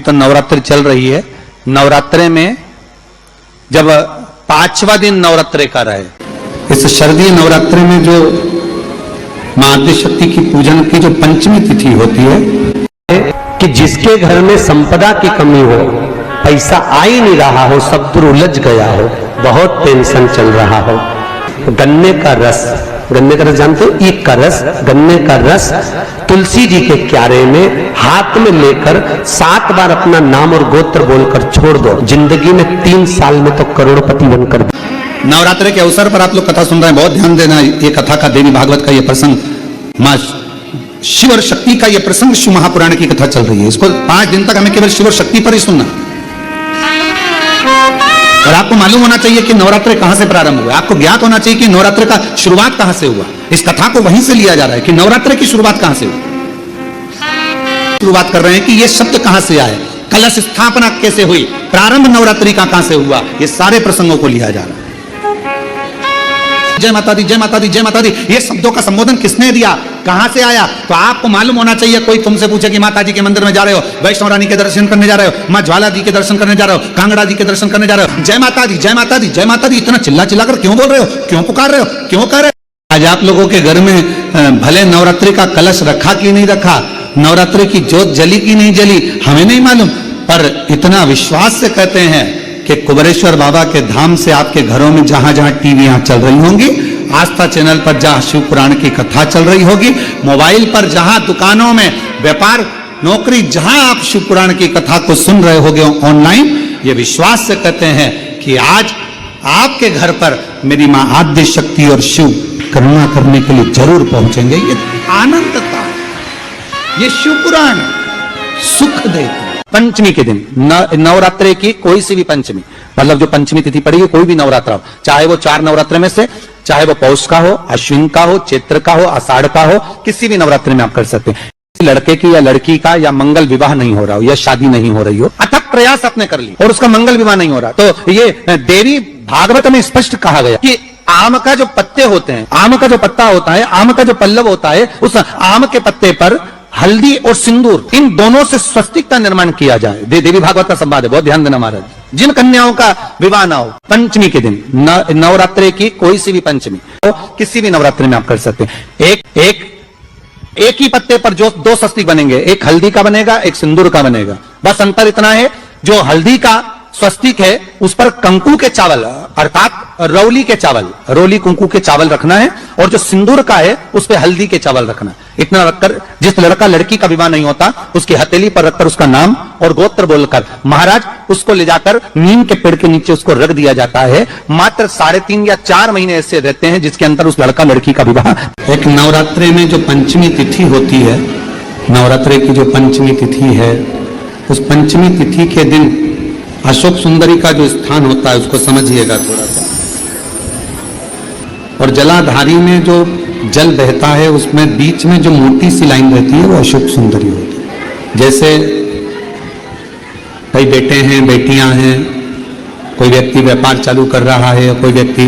तो नवरात्रि चल रही है। नवरात्रे में जब 5वां दिन नवरात्रे का रहे, इस शारदीय नवरात्रे में जो मां आद्यशक्ति की पूजन की जो पंचमी तिथि होती है कि जिसके घर में संपदा की कमी हो, पैसा आ ही नहीं रहा हो, सब दूर उलझ गया हो, बहुत टेंशन चल रहा हो, गन्ने का रस जानते हो, ईख का रस, गन्ने का रस तुलसी जी के क्यारे में हाथ में लेकर 7 बार अपना नाम और गोत्र बोलकर छोड़ दो, जिंदगी में 3 साल में तो करोड़पति बनकर। नवरात्रि के अवसर पर आप लोग कथा सुन रहे हैं, बहुत ध्यान देना। ये कथा का देवी भागवत का ये प्रसंग, मां शिव और शक्ति का ये प्रसंग शिव महापुराण की कथा चल रही है। इसको 5 दिन तक हमें केवल शिव और शक्ति पर ही सुनना। और आपको मालूम होना चाहिए कि नवरात्रि कहां से प्रारंभ हुआ। आपको ज्ञात होना चाहिए कि नवरात्रि का शुरुआत कहां से हुआ। इस कथा को वहीं से लिया जा रहा है कि नवरात्रि की शुरुआत कहां से हुई। शुरुआत कर रहे हैं कि ये शब्द कहां से आए, कलश स्थापना कैसे हुई, प्रारंभ नवरात्रि का कहां से हुआ, ये सारे प्रसंगों को लिया जा रहा है। जय माता दी, जय माता दी, जय माता दी, ये शब्दों का संबोधन किसने दिया, कहां से आया, तो आपको मालूम होना चाहिए। कोई तुमसे पूछे कि माता जी के मंदिर में जा रहे हो, वैष्णव रानी के दर्शन करने जा रहे हो, मां ज्वाला जी के दर्शन करने जा रहे हो, कांगड़ा जी के दर्शन करने जा रहे हो, जय माता दी, जय माता दी, जय माता दी, इतना चिल्ला चिल्ला कर क्यों बोल रहे हो, क्यों पुकार रहे हो, क्यों कर रहे हो। आज आप लोगों के घर में भले नवरात्रि का कलश रखा कि नहीं रखा, नवरात्रि की ज्योत जली कि नहीं जली, हमें नहीं मालूम, पर इतना विश्वास से कहते हैं कि कुबेरेश्वर बाबा के धाम से आपके घरों में जहां जहां टीवियां चल रही होंगी, आस्था चैनल पर जहां शिव पुराण की कथा चल रही होगी, मोबाइल पर जहां दुकानों में व्यापार नौकरी जहां आप शिव पुराण की कथा को सुन रहे होगे ऑनलाइन, ये विश्वास से कहते हैं कि आज आपके घर पर मेरी मां आद्य शक्ति और शिव करुणा करने के लिए जरूर पहुंचेंगे। ये आनंद था, ये शिव पुराण सुख देता। पंचमी के दिन नवरात्रि की कोई सी भी पंचमी, मतलब जो पंचमी तिथि पड़ेगी, कोई भी नवरात्र हो, चाहे वो 4 नवरात्र में से, चाहे वो पौष का हो, अश्विन का हो, चैत्र का हो, आषाढ़ का हो, किसी भी नवरात्रि में आप कर सकते हैं। लड़के की या लड़की का या मंगल विवाह नहीं हो रहा हो या शादी नहीं हो रही हो, अथक प्रयास आपने कर ली और उसका मंगल विवाह नहीं हो रहा, तो ये देवी भागवत में स्पष्ट कहा गया कि आम का जो पत्ते होते हैं, आम का जो पत्ता होता है, आम का जो पल्लव होता है, उस आम के पत्ते पर हल्दी और सिंदूर, इन दोनों से स्वस्तिक का निर्माण किया जाए। देवी भागवत का संवाद है, बहुत ध्यान देना महाराज। जिन कन्याओं का विवाह ना हो, पंचमी के दिन नवरात्रि की कोई सी भी पंचमी, तो किसी भी नवरात्रि में आप कर सकते हैं। एक ही पत्ते पर जो 2 स्वस्तिक बनेंगे, एक हल्दी का बनेगा, एक सिंदूर का बनेगा। बस अंतर इतना है, जो हल्दी का स्वस्तिक है उस पर कंकु के चावल अर्थात रौली के चावल, रोली कुंकू के चावल रखना है, और जो सिंदूर का है उस पे हल्दी के चावल रखना है। इतना रखकर जिस लड़का लड़की का विवाह नहीं होता, उसकी हथेली पर रखकर उसका नाम और गोत्र बोलकर महाराज उसको ले जाकर नीम के पेड़ के नीचे उसको रख दिया जाता है। मात्र 3.5 या 4 महीने ऐसे रहते हैं जिसके अंदर उस लड़का लड़की का विवाह। एक नवरात्रि में जो पंचमी तिथि होती है, नवरात्रि की जो पंचमी तिथि है, उस पंचमी तिथि के दिन अशोक सुंदरी का जो स्थान होता है उसको समझिएगा थोड़ा सा। और जलाधारी में जो जल बहता है उसमें बीच में जो मोटी सी लाइन रहती है वो अशोक सुंदरी होती है। जैसे कई बेटे हैं, बेटियां हैं, कोई व्यक्ति व्यापार चालू कर रहा है, कोई व्यक्ति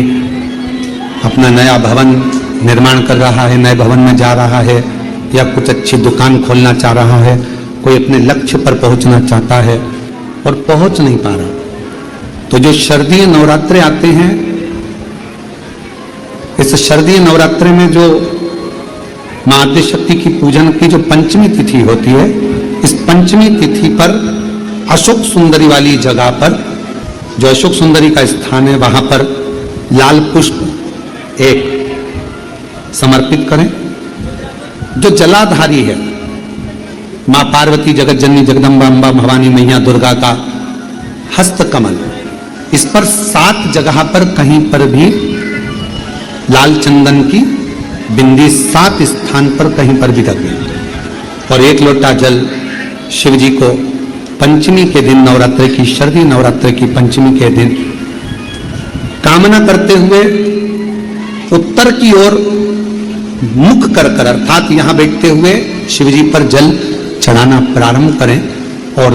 अपना नया भवन निर्माण कर रहा है, नए भवन में जा रहा है, या कुछ अच्छी दुकान खोलना चाह रहा है, कोई अपने लक्ष्य पर पहुंचना चाहता है और पहुंच नहीं पा रहा, तो जो शारदीय नवरात्रे आते हैं, इस शारदीय नवरात्रे में जो मां आद्यशक्ति की पूजन की जो पंचमी तिथि होती है, इस पंचमी तिथि पर अशोक सुंदरी वाली जगह पर, जो अशोक सुंदरी का स्थान है, वहां पर लाल पुष्प एक समर्पित करें। जो जलाधारी है, मां पार्वती, जगत जननी, जगदम्बा, अम्बा, भवानी मैया, दुर्गा का हस्त कमल, इस पर 7 जगह पर कहीं पर भी लाल चंदन की बिंदी 7 स्थान पर कहीं पर भी रख दें। और 1 लोटा जल शिव जी को पंचमी के दिन, नवरात्रि की, शारदीय नवरात्रि की पंचमी के दिन कामना करते हुए उत्तर की ओर मुख कर अर्थात यहां बैठते हुए शिव जी पर जल चढ़ाना प्रारंभ करें और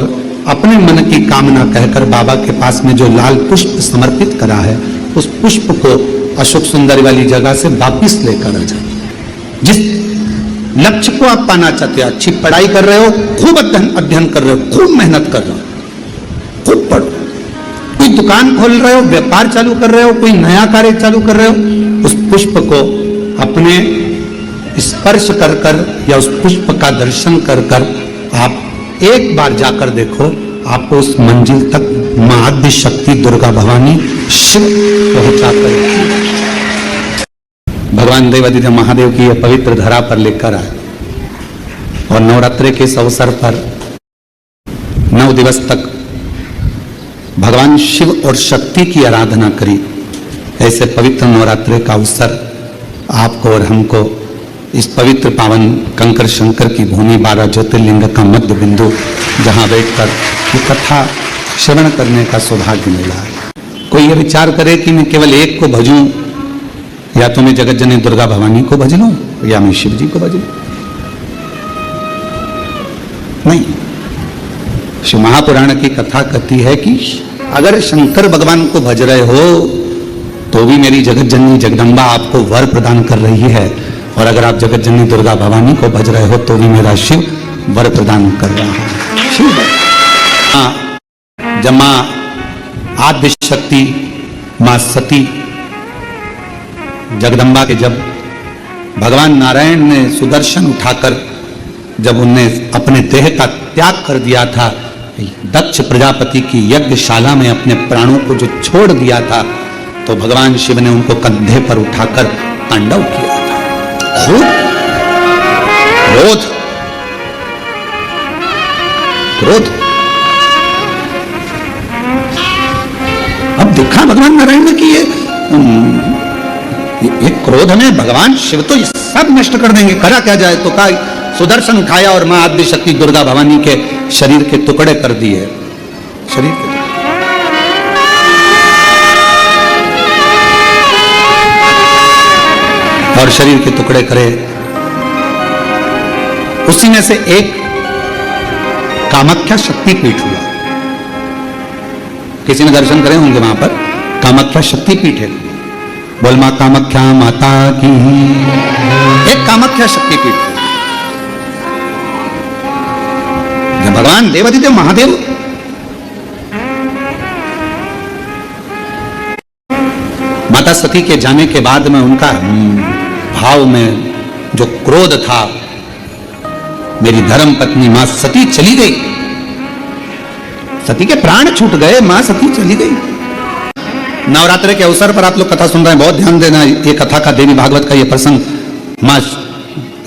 अपने मन की कामना कहकर बाबा के पास में जो लाल पुष्प समर्पित करा है, उस पुष्प को अशोक सुंदरी वाली जगह से वापिस लेकर आ जाए। जिस लक्ष्य को आप पाना चाहते हो, अच्छी पढ़ाई कर रहे हो, खूब अध्ययन कर रहे हो, खूब मेहनत कर रहे हो, खूब पढ़ो, कोई दुकान खोल रहे हो, व्यापार चालू कर रहे हो, कोई नया कार्य चालू कर रहे हो, उस पुष्प को अपने स्पर्श कर कर या उस पुष्प का दर्शन कर कर आप एक बार जाकर देखो, आपको उस मंजिल तक मां आद्य शक्ति दुर्गा भवानी शिव पहुंचा कर भगवान देवादिदेव महादेव की यह पवित्र धरा पर लेकर आए और नवरात्रि के इस अवसर पर 9 दिवस तक भगवान शिव और शक्ति की आराधना करी। ऐसे पवित्र नवरात्रि का अवसर आपको और हमको इस पवित्र पावन कंकर शंकर की भूमि 12 ज्योतिर्लिंग का मध्य बिंदु जहां बैठकर ये कथा श्रवण करने का सौभाग्य मिला है। कोई ये विचार करे कि मैं केवल एक को भजूं, या तो मैं जगत जननी दुर्गा भवानी को भज लूं या मैं शिव जी को भज लूं। नहीं, शिव महापुराण की कथा कहती है कि अगर शंकर भगवान को भज रहे हो तो भी मेरी जगत जननी जगदम्बा आपको वर प्रदान कर रही है, और अगर आप जगत जननी दुर्गा भवानी को भज रहे हो तो भी मेरा शिव वर प्रदान कर रहा है। शिव जब मां आद्य शक्ति मां सती जगदम्बा के जब भगवान नारायण ने सुदर्शन उठाकर जब उनने अपने देह का त्याग कर दिया था, दक्ष प्रजापति की यज्ञशाला में अपने प्राणों को जो छोड़ दिया था, तो भगवान शिव ने उनको कंधे पर उठाकर तांडव किया था। खूब क्रोध क्रोध अब देखा भगवान नारायण ने कि ये क्रोध में भगवान शिव तो सब नष्ट कर देंगे, करा क्या जाए, तो का सुदर्शन उठाया और मां आद्य शक्ति दुर्गा भवानी के शरीर के टुकड़े कर दिए। शरीर के और शरीर के टुकड़े करे, उसी में से एक कामाख्या शक्तिपीठ हुआ। किसी ने दर्शन करे होंगे वहां पर, कामाख्या शक्तिपीठ है। बोल मां कामाख्या माता की, एक कामाख्या शक्तिपीठ है। जब भगवान देवादिदेव महादेव माता सती के जाने के बाद में उनका भाव में जो क्रोध था, मेरी धर्म पत्नी मां सती चली गई, सती के प्राण छूट गए, मां सती चली गई। नवरात्रि के अवसर पर आप लोग कथा सुन रहे हैं, बहुत ध्यान देना। ये कथा का देवी भागवत का ये प्रसंग, मां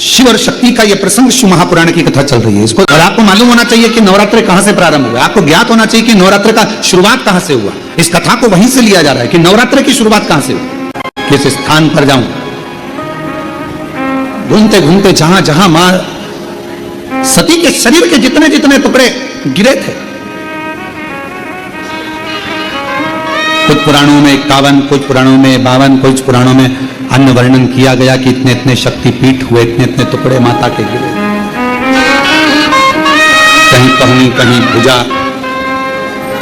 शिव और शक्ति का ये प्रसंग शिव महापुराण की कथा चल रही है। इसको और आपको मालूम होना चाहिए कि नवरात्रि कहां से प्रारंभ हुआ, आपको ज्ञात होना चाहिए कि नवरात्रि का शुरुआत कहां से हुआ। इस कथा को वहीं से लिया जा रहा है कि नवरात्रि की शुरुआत कहां से हुई। किस स्थान पर जाऊं, घूमते घूमते जहां जहां मां सती के शरीर के जितने जितने टुकड़े गिरे थे, कुछ पुराणों में 51, कुछ पुराणों में 52, कुछ पुराणों में अन्य वर्णन किया गया कि इतने इतने शक्तिपीठ हुए, इतने इतने टुकड़े माता के गिरे। कहीं पहुनी, कहीं भुजा,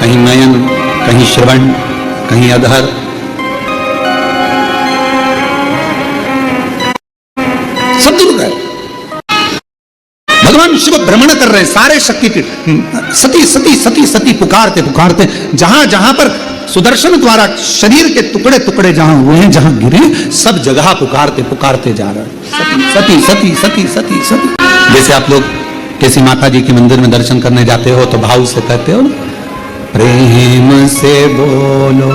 कहीं नयन, कहीं श्रवण, कहीं अधर। सब दूर गए। भगवान शिव भ्रमण कर रहे हैं सारे शक्तिपीठ, सती सती सती सती पुकारते पुकारते, जहां जहां पर सुदर्शन द्वारा शरीर के टुकड़े टुकड़े जहां हुए हैं, जहां गिरे, सब जगह पुकारते पुकारते जा रहे हैं, सती सती सती सती सती। जैसे आप लोग किसी माता जी के मंदिर में दर्शन करने जाते हो तो भाव से कहते हो, प्रेम से बोलो